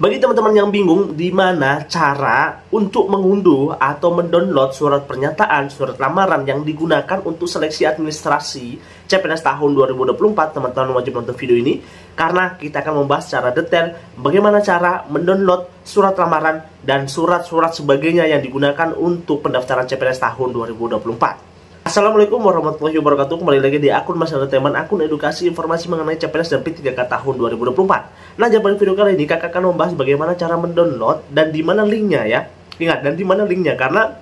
Bagi teman-teman yang bingung di mana cara untuk mengunduh atau mendownload surat pernyataan, surat lamaran yang digunakan untuk seleksi administrasi CPNS tahun 2024, teman-teman wajib nonton video ini karena kita akan membahas secara detail bagaimana cara mendownload surat lamaran dan surat-surat sebagainya yang digunakan untuk pendaftaran CPNS tahun 2024. Assalamualaikum warahmatullahi wabarakatuh. Kembali lagi di akun Mas Entertainment, akun edukasi informasi mengenai CPNS dan P3K tahun 2024. Nah, pada video kali ini kakak akan membahas bagaimana cara mendownload dan di mana linknya ya. Ingat, dan di mana linknya, karena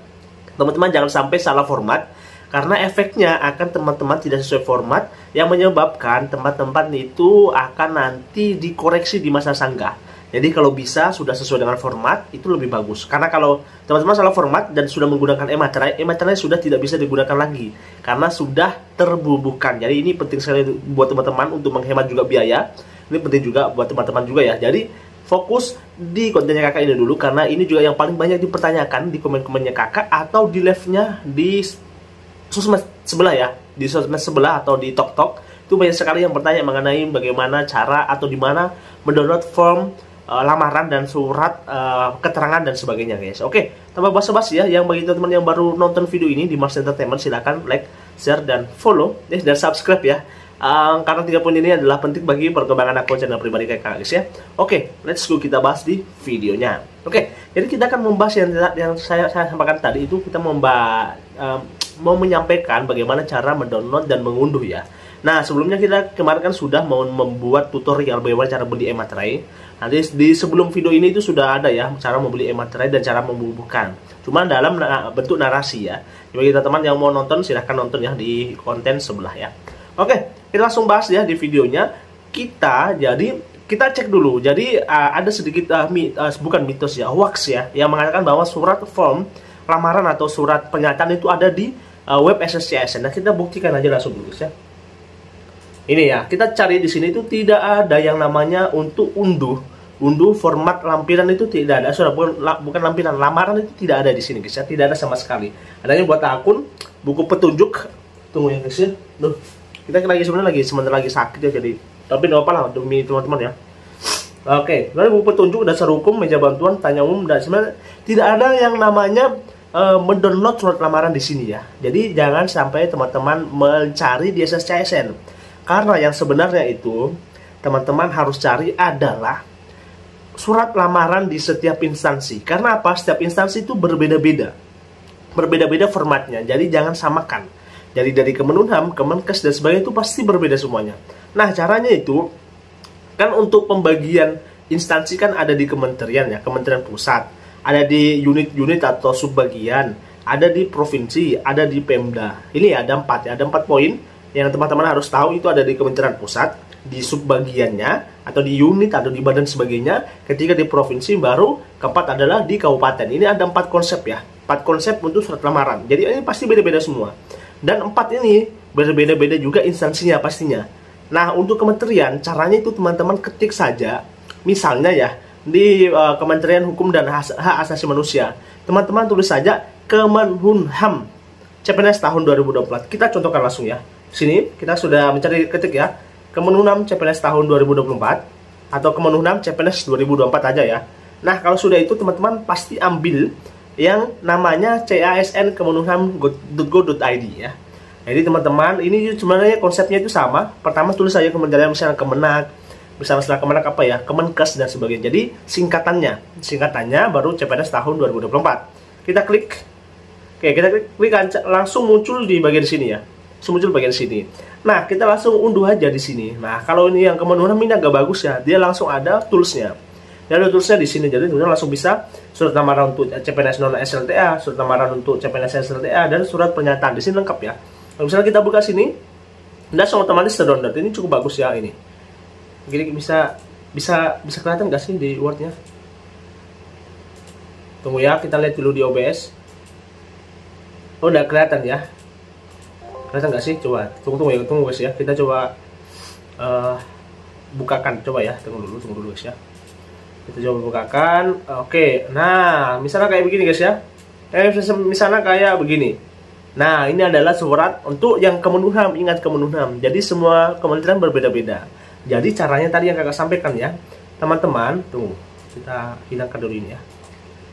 teman-teman jangan sampai salah format, karena efeknya akan teman-teman tidak sesuai format yang menyebabkan teman-teman itu akan nanti dikoreksi di masa sanggah. Jadi kalau bisa sudah sesuai dengan format itu lebih bagus. Karena kalau teman-teman salah format dan sudah menggunakan e-materai sudah tidak bisa digunakan lagi karena sudah terbubuhkan. Jadi ini penting sekali buat teman-teman untuk menghemat juga biaya. Ini penting juga buat teman-teman juga ya. Jadi fokus di kontennya kakak ini dulu karena ini juga yang paling banyak dipertanyakan di komen-komennya kakak atau di live-nya di sosmed sebelah ya. Di sosmed sebelah atau di TokTok itu banyak sekali yang bertanya mengenai bagaimana cara atau di mana mendownload form lamaran dan surat keterangan dan sebagainya guys. Oke, tanpa basa-basi ya, yang bagi teman-teman yang baru nonton video ini di Mas Entertainment silahkan like, share, dan follow dan subscribe ya. Karena 3 poin ini adalah penting bagi perkembangan akun channel pribadi kakak guys ya. Oke, let's go kita bahas di videonya. Oke, jadi kita akan membahas yang saya sampaikan tadi itu kita mau menyampaikan bagaimana cara mendownload dan mengunduh ya. Nah, sebelumnya kita kemarin kan sudah mau membuat tutorial bagaimana cara beli e-materai. Nanti di sebelum video ini itu sudah ada ya cara membeli e-materai dan cara membubuhkan. Cuma dalam bentuk narasi ya. Bagi teman-teman yang mau nonton silahkan nonton ya di konten sebelah ya. Oke, kita langsung bahas ya di videonya. Kita cek dulu. Jadi ada sedikit bukan mitos ya, hoax ya, yang mengatakan bahwa surat form lamaran atau surat pernyataan itu ada di web SSCSN. Nah, kita buktikan aja langsung dulu ya. Ini ya, kita cari di sini itu tidak ada yang namanya untuk unduh format lampiran itu tidak ada. Sudah bukan lampiran, lamaran itu tidak ada di sini guys ya, tidak ada sama sekali. Adanya buat akun buku petunjuk. Tunggu ya guys ya. Duh, kita sebentar lagi sakit ya, jadi tapi nggak apa lah demi teman-teman ya. Oke, lalu buku petunjuk, dasar hukum, meja bantuan, tanya umum, dan sebenarnya tidak ada yang namanya mendownload surat lamaran di sini ya. Jadi jangan sampai teman-teman mencari di SSCSN. Karena yang sebenarnya itu teman-teman harus cari adalah surat lamaran di setiap instansi. Karena apa? Setiap instansi itu berbeda-beda formatnya. Jadi jangan samakan. Jadi dari Kemenkumham, Kemenkes dan sebagainya itu pasti berbeda semuanya. Nah, caranya itu kan untuk pembagian instansi kan ada di kementerian ya, Kementerian Pusat, ada di unit-unit atau subbagian, ada di provinsi, ada di Pemda. Ini ada 4 ya, ada 4 poin yang teman-teman harus tahu. Itu ada di Kementerian Pusat, di subbagiannya, atau di unit, atau di badan sebagainya. Ketika di provinsi, baru keempat adalah di kabupaten. Ini ada 4 konsep ya, 4 konsep untuk surat lamaran. Jadi ini pasti beda-beda semua. Dan 4 ini berbeda-beda juga instansinya pastinya. Nah, untuk kementerian, caranya itu teman-teman ketik saja. Misalnya ya, di Kementerian Hukum dan Hak Asasi Manusia, teman-teman tulis saja Kemenkumham CPNS tahun 2024. Kita contohkan langsung ya. Sini kita sudah mencari ketik ya, Kemenkumham CPNS tahun 2024 atau Kemenkumham CPNS 2024 aja ya. Nah, kalau sudah itu teman-teman pasti ambil yang namanya CASN kemenkumham.go.id ya. Jadi teman-teman, ini sebenarnya konsepnya itu sama. Pertama tulis saja kementerian, misalnya Kemenak, misalnya setelah Kemenak apa ya, Kemenkes dan sebagainya. Jadi singkatannya baru CPNS tahun 2024. Kita klik. Oke, kita klik langsung muncul di bagian sini ya. Muncul bagian sini. Nah, kita langsung unduh aja di sini. Nah, kalau ini yang Kemenkumham ini agak bagus ya, dia langsung ada toolsnya. Dan ada toolsnya di sini, jadi teman-teman langsung bisa surat lamaran untuk CPNS non SLTA, surat lamaran untuk CPNS SLTA, dan surat pernyataan di sini lengkap ya. Kalau misalnya kita buka sini, dan otomatis terdownload. Ini cukup bagus ya ini. Jadi bisa kelihatan nggak sih di Word-nya? Tunggu ya, kita lihat dulu di OBS. Oh, udah kelihatan ya. Kelihatan nggak sih? Coba tunggu guys ya. Kita coba bukakan, coba ya. Tunggu dulu guys ya. Kita coba bukakan. Oke, nah misalnya kayak begini guys ya. Misalnya kayak begini. Nah, ini adalah surat untuk yang Kemenkumham. Ingat Kemenkumham. Jadi semua kementerian berbeda-beda. Jadi caranya tadi yang kakak sampaikan ya, teman-teman. Tunggu. Kita hilangkan dulu ini ya.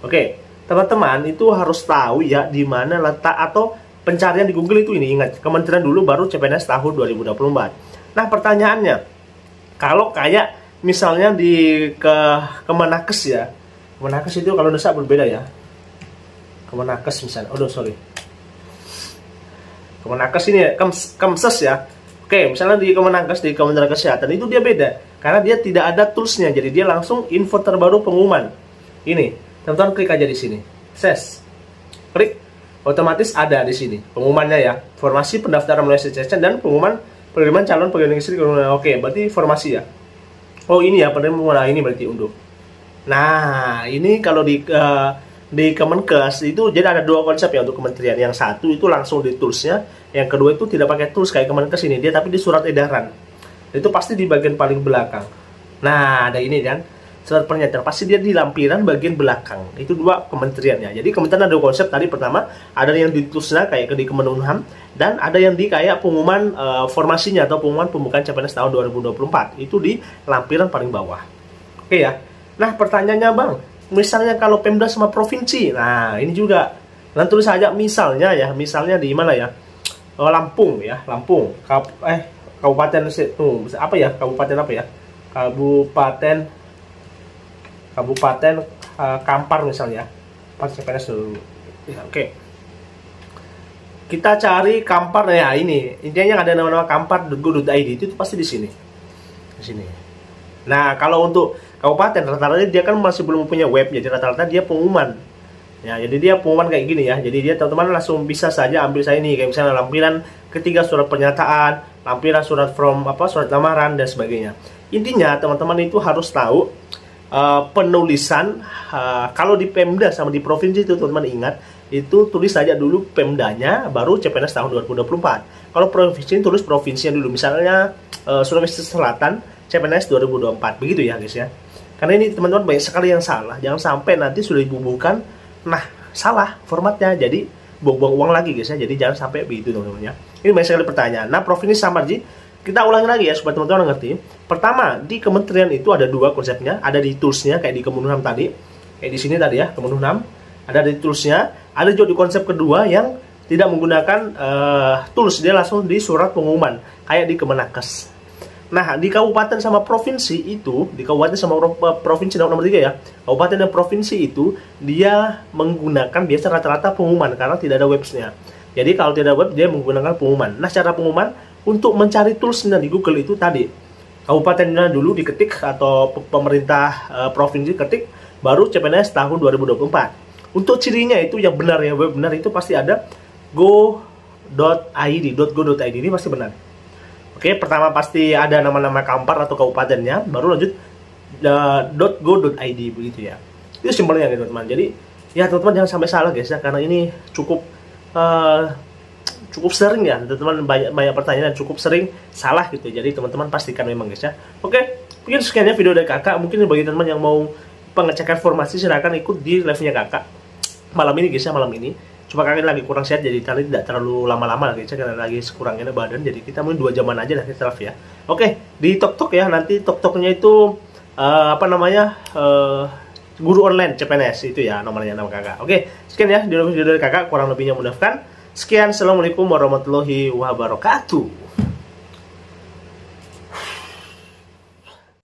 Oke, teman-teman itu harus tahu ya di mana letak atau pencarian di Google itu ini. Ingat, kementerian dulu baru CPNS tahun 2024. Nah, pertanyaannya, kalau kayak misalnya di Kemenaker ya. Kemenaker itu kalau desa berbeda ya. Kemenaker misalnya. Oh, sorry. Kemenaker ini ya, Kemses ya. Oke, misalnya di Kemenaker, di Kementerian Kesehatan itu dia beda. Karena dia tidak ada toolsnya, jadi dia langsung info terbaru pengumuman. Ini, teman-teman klik aja di sini. Ses. Klik, otomatis ada di sini pengumumannya ya. Informasi pendaftaran melalui CCC dan pengumuman penerimaan calon pegawai negeri. Oke, berarti informasi ya. Oh, ini ya penerimaan, ini berarti unduh. Nah, ini kalau di Kemenkes itu jadi ada dua konsep ya untuk kementerian. Yang satu itu langsung di toolsnya, yang kedua itu tidak pakai tools kayak Kemenkes ini, dia tapi di surat edaran. Itu pasti di bagian paling belakang. Nah, ada ini kan surat pernyataan, pasti dia di lampiran bagian belakang. Itu dua kementeriannya. Jadi kementerian ada dua konsep tadi. Pertama ada yang di toolsnya kayak di Kemenkumham, dan ada yang di kayak pengumuman formasinya atau pengumuman pembukaan CPNS tahun 2024 itu di lampiran paling bawah. Oke ya. Nah, pertanyaannya Bang, misalnya kalau Pemda sama provinsi, nah ini juga. Nanti tulis saja misalnya ya, misalnya di mana ya? Lampung ya, Lampung. Kabupaten apa ya? Kabupaten apa ya? Kabupaten Kampar misalnya. Pas CPNS dulu. Ya, oke. Kita cari Kampar ya, ini. Intinya ada nama-nama kampar.go.id itu pasti di sini. Di sini. Nah, kalau untuk kabupaten rata-rata dia kan masih belum punya web, jadi rata-rata dia pengumuman. Ya, jadi dia pengumuman kayak gini ya. Jadi dia teman-teman langsung bisa saja ambil saya ini kayak misalnya lampiran ketiga surat pernyataan, lampiran surat surat lamaran dan sebagainya. Intinya teman-teman itu harus tahu penulisan kalau di Pemda sama di provinsi itu teman-teman ingat itu tulis saja dulu Pemdanya baru CPNS tahun 2024. Kalau provinsi tulis provinsinya dulu, misalnya Sulawesi Selatan CPNS 2024 begitu ya guys ya. Karena ini teman-teman banyak sekali yang salah. Jangan sampai nanti sudah dibubuhkan, nah salah formatnya, jadi buang-buang uang lagi guys ya. Jadi jangan sampai begitu teman-teman ya. Ini banyak sekali pertanyaan. Nah, provinsi sama Ji, kita ulangi lagi ya supaya teman-teman ngerti. Pertama, di kementerian itu ada dua konsepnya, ada di toolsnya kayak di Kemenkumham tadi, kayak di sini tadi ya Kemenkumham, ada di toolsnya, ada juga di konsep kedua yang tidak menggunakan tools, dia langsung di surat pengumuman kayak di Kemenakes. Nah, di kabupaten sama provinsi itu, di kabupaten sama provinsi nomor 3 ya, kabupaten dan provinsi itu dia menggunakan biasa rata-rata pengumuman karena tidak ada websnya. Jadi kalau tidak ada web, dia menggunakan pengumuman. Nah, cara pengumuman untuk mencari toolsnya di Google itu tadi, kabupatennya dulu diketik atau pemerintah provinsi ketik, baru CPNS tahun 2024. Untuk cirinya itu yang benar ya, web benar itu pasti ada go.id ini pasti benar. Oke, pertama pasti ada nama-nama kampar atau kabupatennya, baru lanjut .go.id begitu ya. Itu simpelnya gitu teman-teman. Jadi ya teman-teman jangan sampai salah guys ya, karena ini cukup sering ya teman-teman, banyak pertanyaan dan cukup sering salah gitu. Jadi teman-teman pastikan memang guys ya. Oke, mungkin sekian ya video dari kakak. Mungkin bagi teman-teman yang mau pengecekan formasi silahkan ikut di live-nya kakak malam ini guys ya, malam ini. Cuma kakak lagi kurang sehat, jadi tadi tidak terlalu lama-lama lagi karena lagi sekurangnya badan, jadi kita mungkin 2 jaman aja lah kita live ya. Oke, di TokTok ya, nanti TokToknya itu guru online CPNS itu ya nomornya, nama kakak. Oke, sekian ya video dari kakak, kurang lebihnya mudah-mudahan. Sekian, assalamualaikum warahmatullahi wabarakatuh.